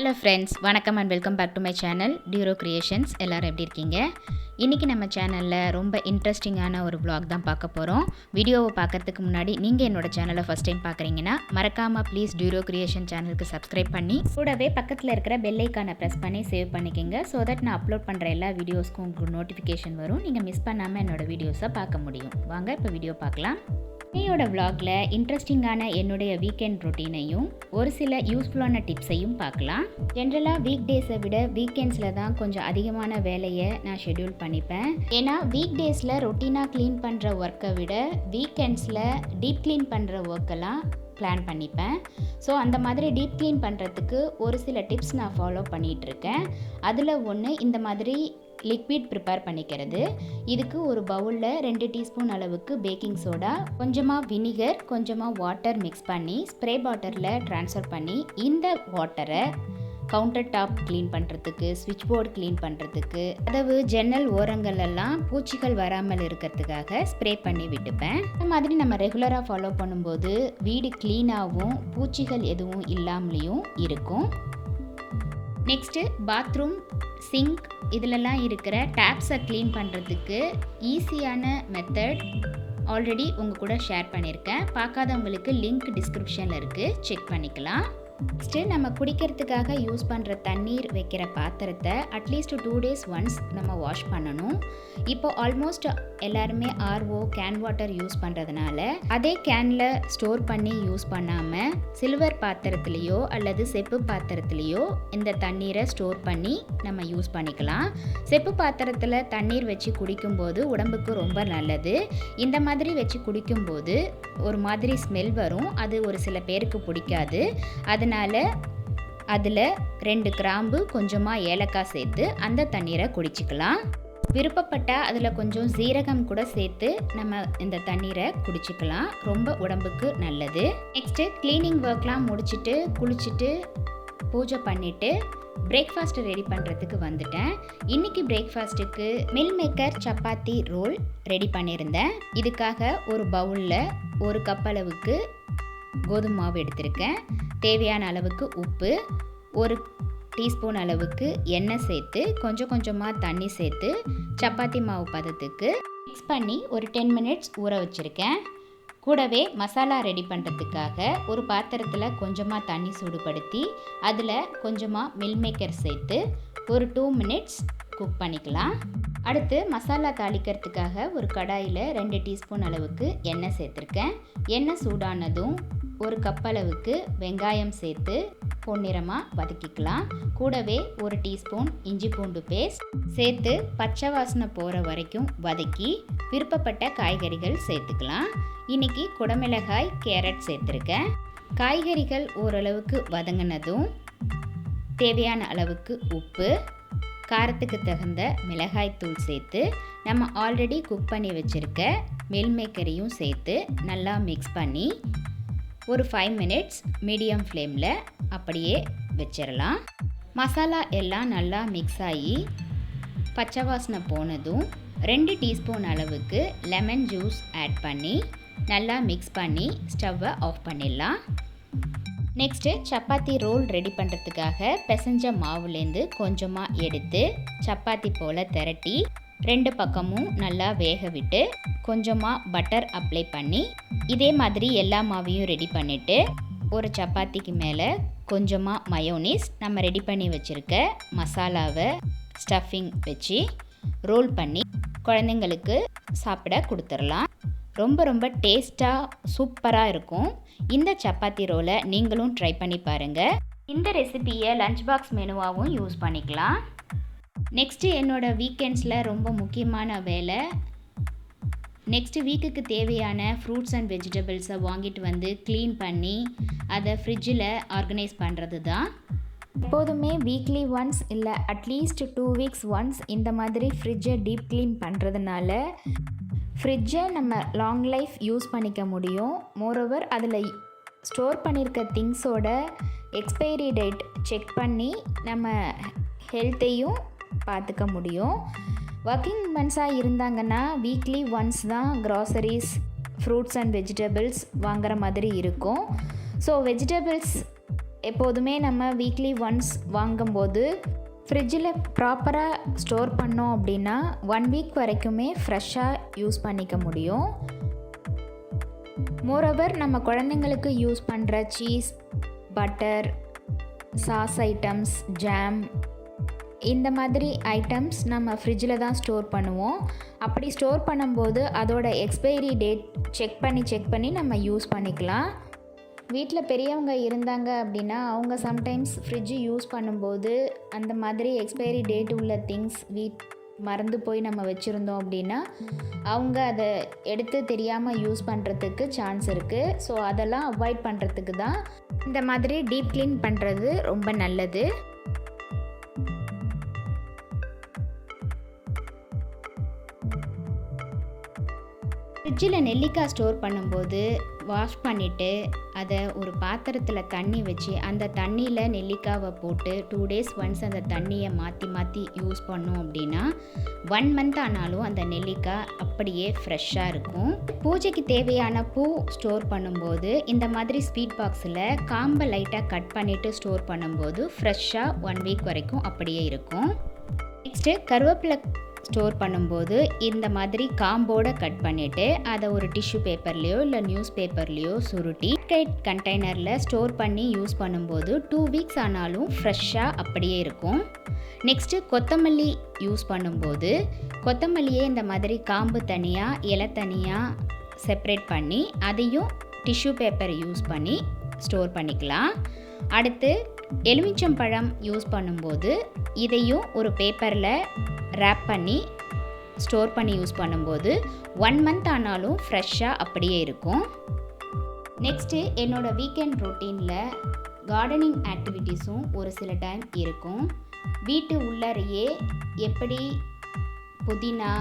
Hello friends, வணக்கம் and welcome back to my channel டியூரோ creations. எல்லோரும் எப்படி இருக்கீங்க? இன்றைக்கி நம்ம சேனலில் ரொம்ப இன்ட்ரெஸ்டிங்கான ஒரு vlog தான் பார்க்க போகிறோம். வீடியோவை பார்க்கறதுக்கு முன்னாடி நீங்கள் என்னோடய சேனலை ஃபஸ்ட் டைம் பார்க்குறீங்கன்னா மறக்காமல் ப்ளீஸ் டியூரோ கிரியேஷன் சேனலுக்கு சப்ஸ்கிரைப் பண்ணி கூடவே பக்கத்தில் இருக்கிற பெல் ஐக்கானை ப்ரெஸ் பண்ணி சேவ் பண்ணிக்கோங்க. ஸோ தட் நான் அப்லோட் பண்ணுற எல்லா வீடியோஸ்க்கும் உங்களுக்கு நோட்டிஃபிகேஷன் வரும். நீங்கள் மிஸ் பண்ணாமல் என்னோடய வீடியோஸை பார்க்க முடியும். வாங்க இப்போ வீடியோ பார்க்கலாம். என்னோட vlogல இன்ட்ரெஸ்டிங்கான என்னுடைய வீக்கெண்ட் ரொட்டீனையும் ஒரு சில யூஸ்ஃபுல்லான டிப்ஸையும் பார்க்கலாம். ஜென்ரலாக வீக் டேஸை விட வீக்கெண்ட்ஸில் தான் கொஞ்சம் அதிகமான வேலையை நான் ஷெட்யூல் பண்ணிப்பேன். ஏன்னா வீக் டேஸில் ரொட்டீனாக க்ளீன் பண்ணுற ஒர்க்கை விட வீக்கெண்ட்ஸில் டீப் க்ளீன் பண்ணுற ஒர்க்கெல்லாம் பிளான் பண்ணிப்பேன். ஸோ அந்த மாதிரி டீப் க்ளீன் பண்ணுறதுக்கு ஒரு சில டிப்ஸ் நான் ஃபாலோ பண்ணிகிட்ருக்கேன். அதில் ஒன்று இந்த மாதிரி லிக்விட் ப்ரிப்பேர் பண்ணிக்கிறது. இதுக்கு ஒரு பவுலில் 2 டீஸ்பூன் அளவுக்கு பேக்கிங் சோடா, கொஞ்சமாக வினிகர், கொஞ்சமாக வாட்டர் மிக்ஸ் பண்ணி ஸ்ப்ரே பாட்டிலில் ட்ரான்ஸ்ஃபர் பண்ணி இந்த வாட்டரை கவுண்டர் டாப் க்ளீன் பண்ணுறதுக்கு, ஸ்விட்ச் போர்டு க்ளீன் பண்ணுறதுக்கு, கதவு ஜன்னல் ஓரங்களெல்லாம் பூச்சிகள் வராமல் இருக்கிறதுக்காக ஸ்ப்ரே பண்ணி விட்டுப்பேன். இந்த மாதிரி நம்ம ரெகுலராக ஃபாலோ பண்ணும்போது வீடு க்ளீனாகவும் பூச்சிகள் எதுவும் இல்லாமலேயும் இருக்கும். நெக்ஸ்ட்டு பாத்ரூம், சிங்க் இதிலெல்லாம் இருக்கிற டேப்ஸை க்ளீன் பண்ணுறதுக்கு ஈஸியான மெத்தட் ஆல்ரெடி உங்கள் கூட ஷேர் பண்ணியிருக்கேன். பார்க்காதவங்களுக்கு லிங்க் டிஸ்கிரிப்ஷனில் இருக்குது, செக் பண்ணிக்கலாம். நெக்ஸ்ட்டு நம்ம குடிக்கிறதுக்காக யூஸ் பண்ணுற தண்ணீர் வைக்கிற பாத்திரத்தை அட்லீஸ்ட் 2 days ஒன்ஸ் நம்ம வாஷ் பண்ணணும். இப்போ ஆல்மோஸ்ட் எல்லாருமே ஆர்ஓ கேன் வாட்டர் யூஸ் பண்ணுறதுனால அதே கேனில் ஸ்டோர் பண்ணி யூஸ் பண்ணாமல் சில்வர் பாத்திரத்துலேயோ அல்லது செப்பு பாத்திரத்துலேயோ இந்த தண்ணீரை ஸ்டோர் பண்ணி நம்ம யூஸ் பண்ணிக்கலாம். செப்பு பாத்திரத்தில் தண்ணீர் வச்சு குடிக்கும்போது உடம்புக்கு ரொம்ப நல்லது. இந்த மாதிரி வச்சு குடிக்கும்போது ஒரு மாதிரி ஸ்மெல் வரும், அது ஒரு சில பேருக்கு பிடிக்காது. அதனால் அதில் 2 கிராம்பு, கொஞ்சமாக ஏலக்காய் சேர்த்து அந்த தண்ணீரை குடிச்சிக்கலாம். விருப்பப்பட்டால் அதில் கொஞ்சம் சீரகம் கூட சேர்த்து நம்ம இந்த தண்ணீரை குடிச்சிக்கலாம். ரொம்ப உடம்புக்கு நல்லது. நெக்ஸ்ட்டு க்ளீனிங் ஒர்க்லாம் முடிச்சுட்டு குளிச்சுட்டு பூஜை பண்ணிவிட்டு பிரேக்ஃபாஸ்ட்டு ரெடி பண்ணுறதுக்கு வந்துட்டேன். இன்றைக்கி பிரேக்ஃபாஸ்ட்டுக்கு meal maker chapati roll ready பண்ணியிருந்தேன். இதுக்காக ஒரு பவுலில் 1 கப் அளவுக்கு கோதுமை மாவு எடுத்திருக்கேன். தேவையான அளவுக்கு உப்பு, 1 டீஸ்பூன் அளவுக்கு எண்ணெய் சேர்த்து கொஞ்சம் கொஞ்சமாக தண்ணி சேர்த்து சப்பாத்தி மாவு பதத்துக்கு மிக்ஸ் பண்ணி ஒரு 10 மினிட்ஸ் ஊற வச்சுருக்கேன். கூடவே மசாலா ரெடி பண்ணுறதுக்காக ஒரு பாத்திரத்தில் கொஞ்சமாக தண்ணி சூடுபடுத்தி அதில் கொஞ்சமாக மில் மேக்கர் சேர்த்து ஒரு 2 மினிட்ஸ் குக் பண்ணிக்கலாம். அடுத்து மசாலா தாளிக்கிறதுக்காக ஒரு கடாயில் 2 டீஸ்பூன் அளவுக்கு எண்ணெய் சேர்த்துருக்கேன். எண்ணெய் சூடானதும் 1 கப் அளவுக்கு வெங்காயம் சேர்த்து பொன்னிறமாக வதக்கிக்கலாம். கூடவே 1 டீஸ்பூன் இஞ்சி பூண்டு பேஸ்ட் சேர்த்து பச்சை வாசனை போகிற வரைக்கும் வதக்கி விருப்பப்பட்ட காய்கறிகள் சேர்த்துக்கலாம். இன்றைக்கி குடமிளகாய், கேரட் சேர்த்துருக்கேன். காய்கறிகள் ஓரளவுக்கு வதங்கினதும் தேவையான அளவுக்கு உப்பு, காரத்துக்கு தகுந்த மிளகாய் தூள் சேர்த்து நம்ம ஆல்ரெடி குக் பண்ணி வச்சுருக்க மில் மேக்கரையும் சேர்த்து நல்லா மிக்ஸ் பண்ணி ஒரு 5 மினிட்ஸ் மீடியம் ஃப்ளேமில் அப்படியே வச்சிடலாம். மசாலா எல்லாம் நல்லா மிக்ஸ் ஆகி பச்சை வாசனை போனதும் 2 டீஸ்பூன் அளவுக்கு லெமன் ஜூஸ் ஆட் பண்ணி நல்லா மிக்ஸ் பண்ணி ஸ்டவ்வை ஆஃப் பண்ணிடலாம். நெக்ஸ்ட்டு சப்பாத்தி ரோல் ரெடி பண்ணுறதுக்காக பிசைஞ்ச மாவுலேருந்து கொஞ்சமாக எடுத்து சப்பாத்தி போல் திரட்டி 2 பக்கமும் நல்லா வேக விட்டு கொஞ்சமாக பட்டர் அப்ளை பண்ணி இதே மாதிரி எல்லா மாவையும் ரெடி பண்ணிவிட்டு ஒரு சப்பாத்திக்கு மேலே கொஞ்சமாக மயோனீஸ் நம்ம ரெடி பண்ணி வச்சுருக்க மசாலாவை ஸ்டஃபிங் வச்சு ரோல் பண்ணி குழந்தைங்களுக்கு சாப்பிட கொடுத்துடலாம். ரொம்ப ரொம்ப டேஸ்ட்டாக சூப்பராக இருக்கும். இந்த சப்பாத்தி ரோலை நீங்களும் ட்ரை பண்ணி பாருங்கள். இந்த ரெசிபியை லஞ்ச் பாக்ஸ் மெனுவாகவும் யூஸ் பண்ணிக்கலாம். நெக்ஸ்ட்டு என்னோடய வீக்கெண்ட்ஸில் ரொம்ப முக்கியமான வேலை நெக்ஸ்ட்டு வீக்குக்கு தேவையான ஃப்ரூட்ஸ் அண்ட் வெஜிடபிள்ஸை வாங்கிட்டு வந்து க்ளீன் பண்ணி அதை ஃப்ரிட்ஜில் ஆர்கனைஸ் பண்ணுறது தான். எப்போதுமே வீக்லி ஒன்ஸ் இல்லை அட்லீஸ்ட் 2 வீக்ஸ் ஒன்ஸ் இந்த மாதிரி ஃப்ரிட்ஜை டீப் க்ளீன் பண்ணுறதுனால ஃப்ரிட்ஜை நம்ம லாங் லைஃப் யூஸ் பண்ணிக்க முடியும். மோரோவர் அதில் ஸ்டோர் பண்ணியிருக்க திங்ஸோட எக்ஸ்பைரி டேட் செக் பண்ணி நம்ம ஹெல்த்தையும் பார்த்துக்க முடியும். ஒர்க்கிங் உமன்ஸாக இருந்தாங்கன்னா வீக்லி ஒன்ஸ் தான் க்ராசரிஸ், ஃப்ரூட்ஸ் அண்ட் வெஜிடபிள்ஸ் வாங்குற மாதிரி இருக்கும். ஸோ வெஜிடபிள்ஸ் எப்போதுமே நம்ம வீக்லி ஒன்ஸ் வாங்கும்போது ஃப்ரிட்ஜில் ப்ராப்பராக ஸ்டோர் பண்ணோம் அப்படின்னா 1 வீக் வரைக்குமே ஃப்ரெஷ்ஷாக யூஸ் பண்ணிக்க முடியும். மோரோவர் நம்ம குழந்தைங்களுக்கு யூஸ் பண்ணுற cheese, butter, sauce items, jam இந்த மாதிரி ஐட்டம்ஸ் நம்ம ஃப்ரிட்ஜில் தான் ஸ்டோர் பண்ணுவோம். அப்படி ஸ்டோர் பண்ணும்போது அதோட எக்ஸ்பைரி டேட் செக் பண்ணி நம்ம யூஸ் பண்ணிக்கலாம். வீட்டில் பெரியவங்க இருந்தாங்க அப்படின்னா அவங்க சம்டைம்ஸ் ஃப்ரிட்ஜு யூஸ் பண்ணும்போது அந்த மாதிரி எக்ஸ்பைரி டேட் உள்ள திங்ஸ் மறந்து போய் நம்ம வச்சுருந்தோம் அப்படின்னா அவங்க அதை எடுத்து தெரியாமல் யூஸ் பண்ணுறதுக்கு சான்ஸ் இருக்குது. ஸோ அதெல்லாம் அவாய்ட் பண்ணுறதுக்கு தான் இந்த மாதிரி டீப் க்ளீன் பண்ணுறது ரொம்ப நல்லது. ஃப்ரிட்ஜில் நெல்லிக்காய் ஸ்டோர் பண்ணும்போது வாஷ் பண்ணிவிட்டு அதை ஒரு பாத்திரத்தில் தண்ணி வச்சு அந்த தண்ணியில் நெல்லிக்காவை போட்டு 2 டேஸ் ஒன்ஸ் அந்த தண்ணியை மாற்றி யூஸ் பண்ணோம் அப்படின்னா 1 மந்த் ஆனாலும் அந்த நெல்லிக்காய் அப்படியே ஃப்ரெஷ்ஷாக இருக்கும். பூஜைக்கு தேவையான பூ ஸ்டோர் பண்ணும்போது இந்த மாதிரி ஸ்வீட் பாக்ஸில் காம்பை லைட்டாக கட் பண்ணிவிட்டு ஸ்டோர் பண்ணும்போது ஃப்ரெஷ்ஷாக 1 வீக் வரைக்கும் அப்படியே இருக்கும். நெக்ஸ்ட்டு கருவேப்பிலை ஸ்டோர் பண்ணும்போது இந்த மாதிரி காம்போடு கட் பண்ணிவிட்டு அதை ஒரு டிஷ்யூ பேப்பர்லேயோ இல்லை நியூஸ் பேப்பர்லேயோ சுருட்டி டைட் கண்டெய்னரில் ஸ்டோர் பண்ணி யூஸ் பண்ணும்போது 2 வீக்ஸ் ஆனாலும் ஃப்ரெஷ்ஷாக அப்படியே இருக்கும். நெக்ஸ்ட்டு கொத்தமல்லி யூஸ் பண்ணும்போது கொத்தமல்லியே இந்த மாதிரி காம்பு தனியாக இலை தனியாக செப்ரேட் பண்ணி அதையும் டிஷ்யூ பேப்பர் யூஸ் பண்ணி ஸ்டோர் பண்ணிக்கலாம். அடுத்து எலுமிச்சம்பழம் யூஸ் பண்ணும்போது இதையும் ஒரு பேப்பரில் ரேப் பண்ணி ஸ்டோர் பண்ணி யூஸ் பண்ணும்போது 1 மந்த் ஆனாலும் ஃப்ரெஷ்ஷாக அப்படியே இருக்கும். நெக்ஸ்ட்டு என்னோடய வீக்கெண்ட் ரொட்டீனில் கார்டனிங் ஆக்டிவிட்டீஸும் ஒரு சில டைம் இருக்கும். வீட்டு உள்ளறையே எப்படி புதினா,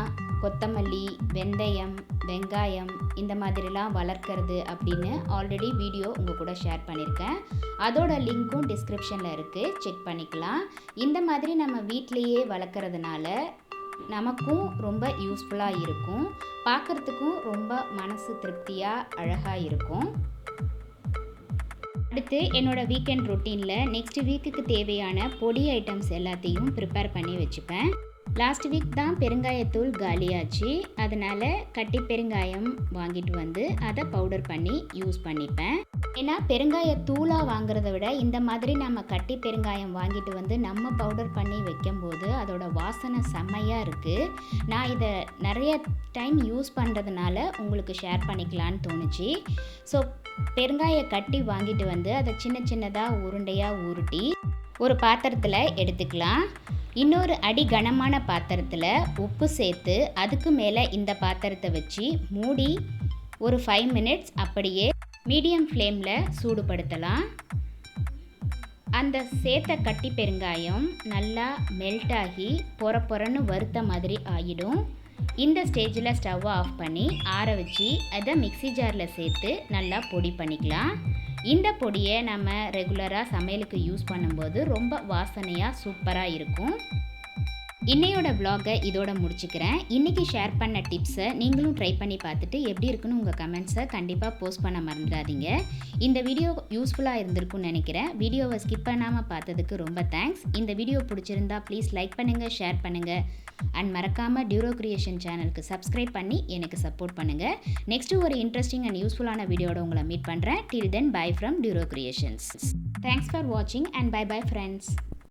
கொத்தமல்லி, வெந்தயம், வெங்காயம் இந்த மாதிரிலாம் வளர்க்குறது அப்படின்னு ஆல்ரெடி வீடியோ உங்கள் கூட ஷேர் பண்ணியிருக்கேன். அதோட லிங்க்கும் டிஸ்கிரிப்ஷனில் இருக்குது, செக் பண்ணிக்கலாம். இந்த மாதிரி நம்ம வீட்டிலையே வளர்க்குறதுனால நமக்கும் ரொம்ப யூஸ்ஃபுல்லாக இருக்கும், பார்க்குறதுக்கும் ரொம்ப மனசு திருப்தியாக அழகாக இருக்கும். அடுத்து என்னோடய வீக்கெண்ட் ரொட்டீனில் நெக்ஸ்ட் வீக்குக்கு தேவையான பொடி ஐட்டம்ஸ் எல்லாத்தையும் ப்ரிப்பேர் பண்ணி வச்சுப்பேன். லாஸ்ட் வீக் தான் பெருங்காயத்தூள் காலியாச்சு, அதனால் கட்டி பெருங்காயம் வாங்கிட்டு வந்து அதை பவுடர் பண்ணி யூஸ் பண்ணிப்பேன். ஏன்னா பெருங்காயத்தூளாக வாங்குறத விட இந்த மாதிரி நம்ம கட்டி பெருங்காயம் வாங்கிட்டு வந்து நம்ம பவுடர் பண்ணி வைக்கும்போது அதோட வாசனை செம்மையாக இருக்குது. நான் இதை நிறைய டைம் யூஸ் பண்ணுறதுனால உங்களுக்கு ஷேர் பண்ணிக்கலான்னு தோணுச்சு. ஸோ பெருங்காய கட்டி வாங்கிட்டு வந்து அதை சின்னதாக உருண்டையாக உருட்டி ஒரு பாத்திரத்தில் எடுத்துக்கலாம். இன்னொரு அடி கனமான பாத்திரத்தில் உப்பு சேர்த்து அதுக்கு மேலே இந்த பாத்திரத்தை வச்சு மூடி ஒரு 5 மினிட்ஸ் அப்படியே மீடியம் ஃப்ளேமில் சூடுபடுத்தலாம். அந்த சேர்த்த கட்டி பெருங்காயம் நல்லா மெல்ட் ஆகி பொறன்னு வறுத்த மாதிரி ஆகிடும். இந்த ஸ்டேஜில் ஸ்டவ்வை ஆஃப் பண்ணி ஆற வச்சு அதை மிக்ஸி ஜாரில் சேர்த்து நல்லா பொடி பண்ணிக்கலாம். இந்த பொடியை நம்ம ரெகுலராக சமையலுக்கு யூஸ் பண்ணும்போது ரொம்ப வாசனையாக சூப்பராக இருக்கும். இன்னையோட vlog-ஐ இதோட முடிச்சுக்கிறேன். இன்றைக்கி ஷேர் பண்ண டிப்ஸை நீங்களும் ட்ரை பண்ணி பார்த்துட்டு எப்படி இருக்குன்னு உங்கள் கமெண்ட்ஸை கண்டிப்பாக போஸ்ட் பண்ண மறந்துடாதீங்க. இந்த வீடியோ யூஸ்ஃபுல்லாக இருந்திருக்குன்னு நினைக்கிறேன். வீடியோவை ஸ்கிப் பண்ணாமல் பார்த்ததுக்கு ரொம்ப தேங்க்ஸ். இந்த வீடியோ பிடிச்சிருந்தா ப்ளீஸ் லைக் பண்ணுங்கள், ஷேர் பண்ணுங்கள் அண்ட் மறக்காமல் டியூரோ கிரியேஷன் சேனலுக்கு சப்ஸ்கிரைப் பண்ணி எனக்கு சப்போர்ட் பண்ணுங்கள். நெக்ஸ்ட்டு ஒரு இன்ட்ரெஸ்டிங் அண்ட் யூஸ்ஃபுல்லான வீடியோட உங்களை மீட் பண்ணுறேன். Till then bye from Duro Creations. Thanks for வாட்சிங் அண்ட் பை ஃப்ரெண்ட்ஸ்.